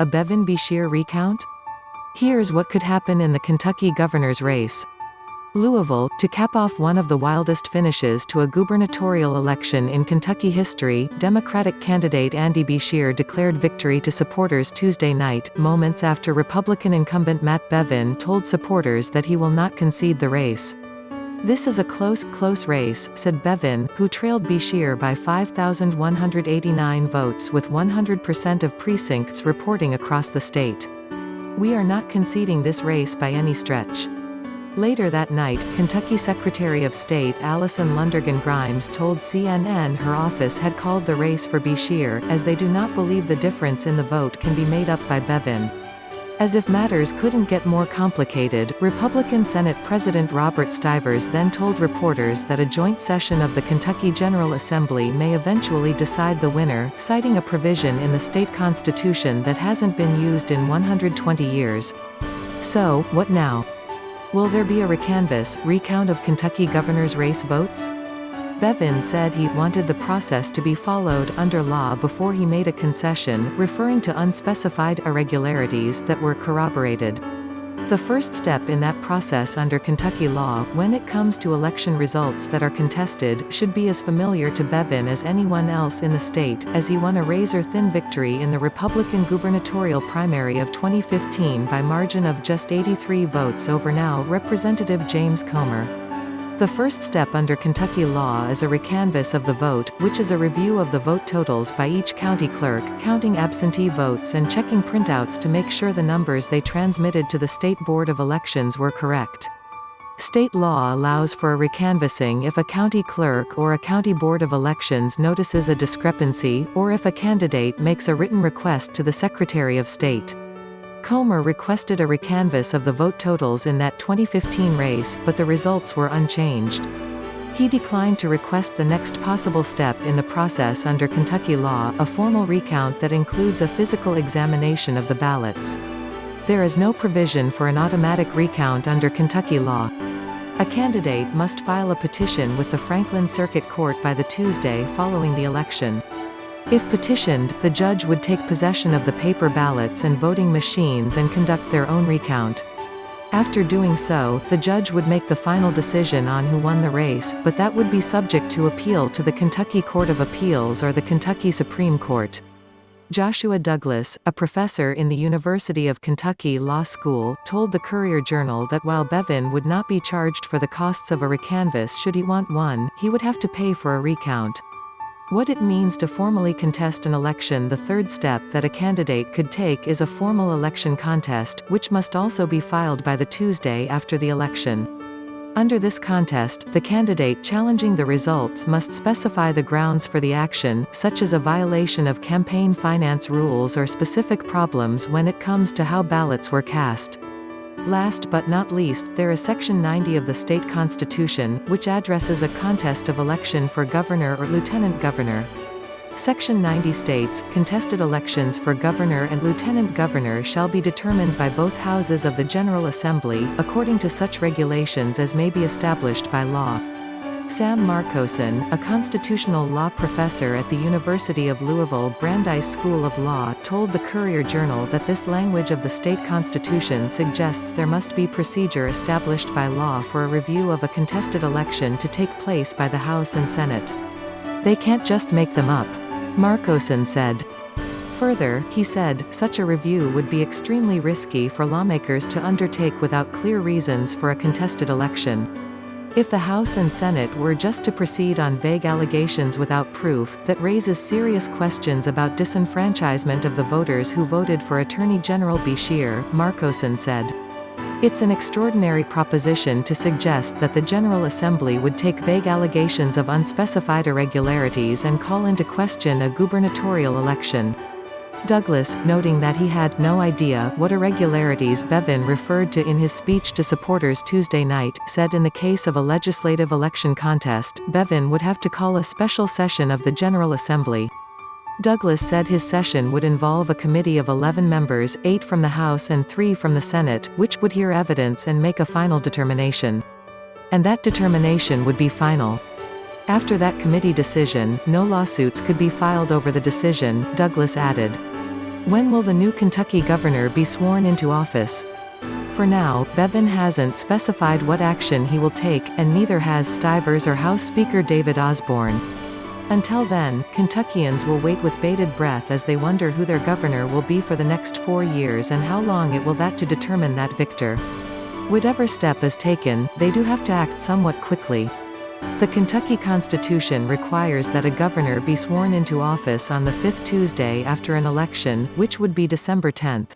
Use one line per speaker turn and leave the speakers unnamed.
A Bevin-Beshear recount? Here's what could happen in the Kentucky governor's race. Louisville, to cap off one of the wildest finishes to a gubernatorial election in Kentucky history, Democratic candidate Andy Beshear declared victory to supporters Tuesday night, moments after Republican incumbent Matt Bevin told supporters that he will not concede the race. "This is a close race," said Bevin, who trailed Beshear by 5,189 votes with 100% of precincts reporting across the state. "We are not conceding this race by any stretch." Later that night, Kentucky Secretary of State Alison Lundergan told CNN her office had called the race for Beshear, as they do not believe the difference in the vote can be made up by Bevin. As if matters couldn't get more complicated, Republican Senate President Robert Stivers then told reporters that a joint session of the Kentucky General Assembly may eventually decide the winner, citing a provision in the state constitution that hasn't been used in 120 years. So, what now? Will there be a recount of Kentucky governor's race votes? Bevin said he wanted the process to be followed under law before he made a concession, referring to unspecified irregularities that were corroborated. The first step in that process under Kentucky law, when it comes to election results that are contested, should be as familiar to Bevin as anyone else in the state, as he won a razor-thin victory in the Republican gubernatorial primary of 2015 by margin of just 83 votes over now Representative James Comer. The first step under Kentucky law is a recanvass of the vote, which is a review of the vote totals by each county clerk, counting absentee votes and checking printouts to make sure the numbers they transmitted to the State Board of Elections were correct. State law allows for a recanvassing if a county clerk or a county board of elections notices a discrepancy, or if a candidate makes a written request to the Secretary of State. Comer requested a recanvass of the vote totals in that 2015 race, but the results were unchanged. He declined to request the next possible step in the process under Kentucky law, a formal recount that includes a physical examination of the ballots. There is no provision for an automatic recount under Kentucky law. A candidate must file a petition with the Franklin Circuit Court by the Tuesday following the election. If petitioned, the judge would take possession of the paper ballots and voting machines and conduct their own recount. After doing so, the judge would make the final decision on who won the race, but that would be subject to appeal to the Kentucky Court of Appeals or the Kentucky Supreme Court. Joshua Douglas, a professor in the University of Kentucky Law School, told the Courier-Journal that while Bevin would not be charged for the costs of a recanvass should he want one, he would have to pay for a recount. What it means to formally contest an election. The third step that a candidate could take is a formal election contest, which must also be filed by the Tuesday after the election. Under this contest, the candidate challenging the results must specify the grounds for the action, such as a violation of campaign finance rules or specific problems when it comes to how ballots were cast. Last but not least, there is Section 90 of the state constitution, which addresses a contest of election for governor or lieutenant governor. Section 90 states, contested elections for governor and lieutenant governor shall be determined by both houses of the General Assembly, according to such regulations as may be established by law. Sam Marcoson, a constitutional law professor at the University of Louisville Brandeis School of Law, told the Courier-Journal that this language of the state constitution suggests there must be procedure established by law for a review of a contested election to take place by the House and Senate. They can't just make them up, Marcoson said. Further, he said, such a review would be extremely risky for lawmakers to undertake without clear reasons for a contested election. If the House and Senate were just to proceed on vague allegations without proof, that raises serious questions about disenfranchisement of the voters who voted for Attorney General Beshear, Marcoson said. It's an extraordinary proposition to suggest that the General Assembly would take vague allegations of unspecified irregularities and call into question a gubernatorial election. Douglas, noting that he had no idea what irregularities Bevin referred to in his speech to supporters Tuesday night, said in the case of a legislative election contest, Bevin would have to call a special session of the General Assembly. Douglas said his session would involve a committee of 11 members, 8 from the House and 3 from the Senate, which would hear evidence and make a final determination. And that determination would be final. After that committee decision, no lawsuits could be filed over the decision, Douglas added. When will the new Kentucky governor be sworn into office? For now, Bevin hasn't specified what action he will take, and neither has Stivers or House Speaker David Osborne. Until then, Kentuckians will wait with bated breath as they wonder who their governor will be for the next 4 years and how long it will that to determine that victor. Whatever step is taken, they do have to act somewhat quickly. The Kentucky Constitution requires that a governor be sworn into office on the 5th Tuesday after an election, which would be December 10.